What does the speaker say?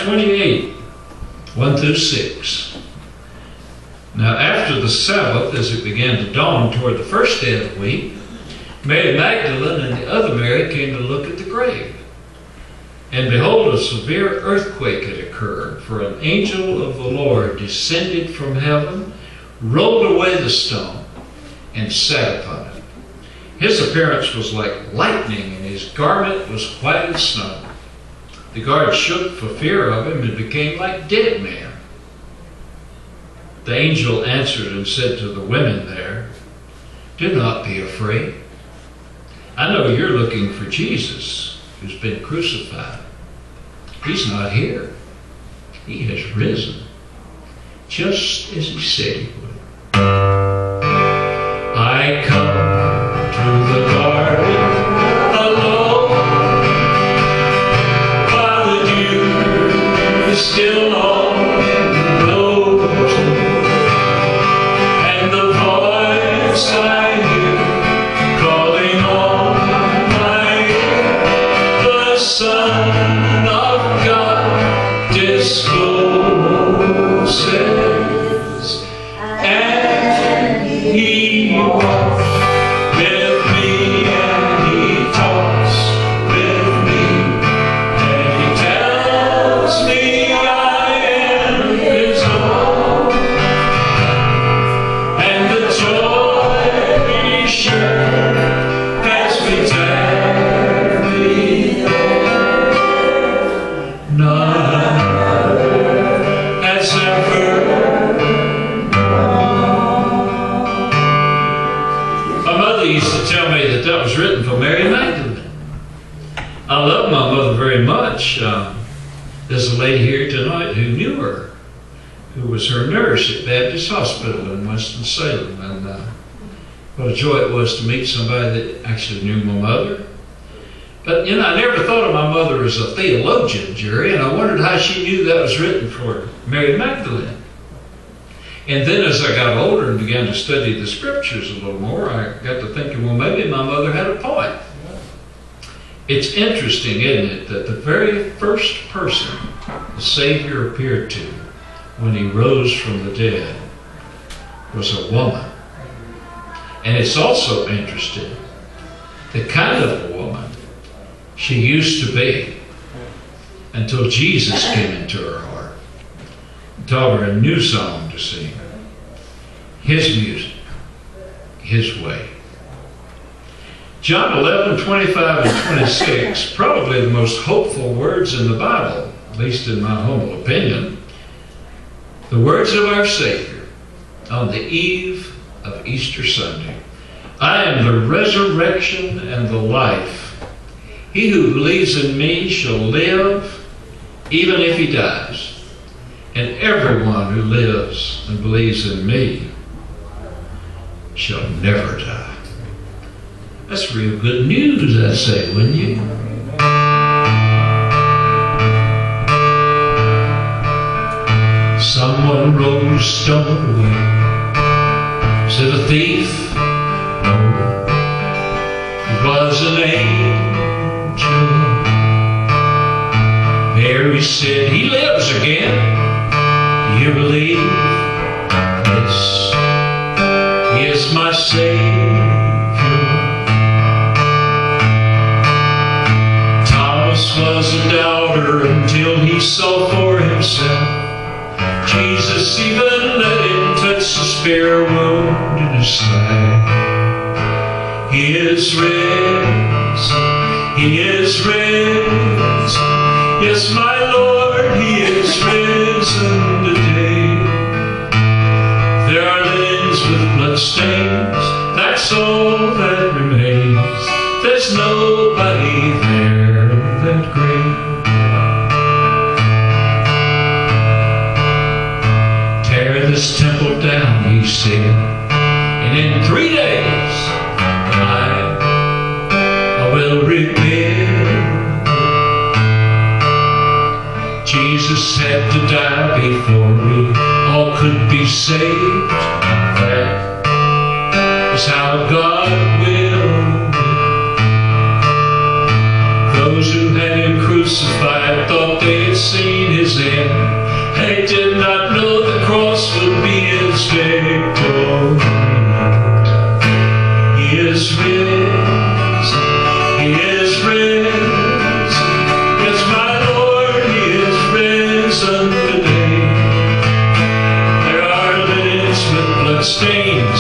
28, 1 through 6. Now after the Sabbath, as it began to dawn toward the first day of the week, Mary Magdalene and the other Mary came to look at the grave. And behold, a severe earthquake had occurred, for an angel of the Lord descended from heaven, rolled away the stone, and sat upon it. His appearance was like lightning, and his garment was white as snow. The guards shook for fear of him and became like dead men. The angel answered and said to the women there, "Do not be afraid. I know you're looking for Jesus, who's been crucified. He's not here. He has risen, just as he said he would. I come to the garden alone, while the dew is still on the rose, and the voice I hear calling on my ear, the Son of God discloses, and he walks with me, and he talks with me, and he tells me I am his own, and the joy we share as we tarry there, none has ever known. My mother used to tell me that that was written for Mary Magdalene. I love my mother very much. There's a lady here tonight who knew her, who was her nurse at Baptist Hospital in Winston-Salem. And what a joy it was to meet somebody that actually knew my mother. But, you know, I never thought of my mother as a theologian, Jerry, and I wondered how she knew that was written for Mary Magdalene. And then as I got older and began to study the scriptures a little more, I got to thinking, well, maybe my mother had a point. It's interesting, isn't it, that the very first person the Savior appeared to when he rose from the dead was a woman. And it's also interesting the kind of a woman she used to be until Jesus came into her heart and taught her a new song to sing. His music, his way. John 11, 25 and 26, probably the most hopeful words in the Bible, at least in my humble opinion. The words of our Savior on the eve of Easter Sunday. I am the resurrection and the life. He who believes in me shall live, even if he dies. And everyone who lives and believes in me shall never die. That's real good news, I'd say, wouldn't you? Someone rolled a stone away. Said a thief? No. It was an angel. Mary said, he lives again. Do you believe? Yes. He is my Savior. Thomas was a doubter until he saw for himself. Jesus even let him touch the spear wound in his side. He is risen, he is risen. Yes, my Lord, he is risen today. There are lilies with blood stains, that's all that remains. There's nobody there in that grave. Tear this temple down, he said, and in 3 days I will rebuild. Jesus had to die before we all could be saved. That is how God willed it. Those who had him crucified thought they had seen his end. They did not know the cross would be his victory. He is risen, he is risen. Yes, my Lord, he is risen today. There are linens with blood stained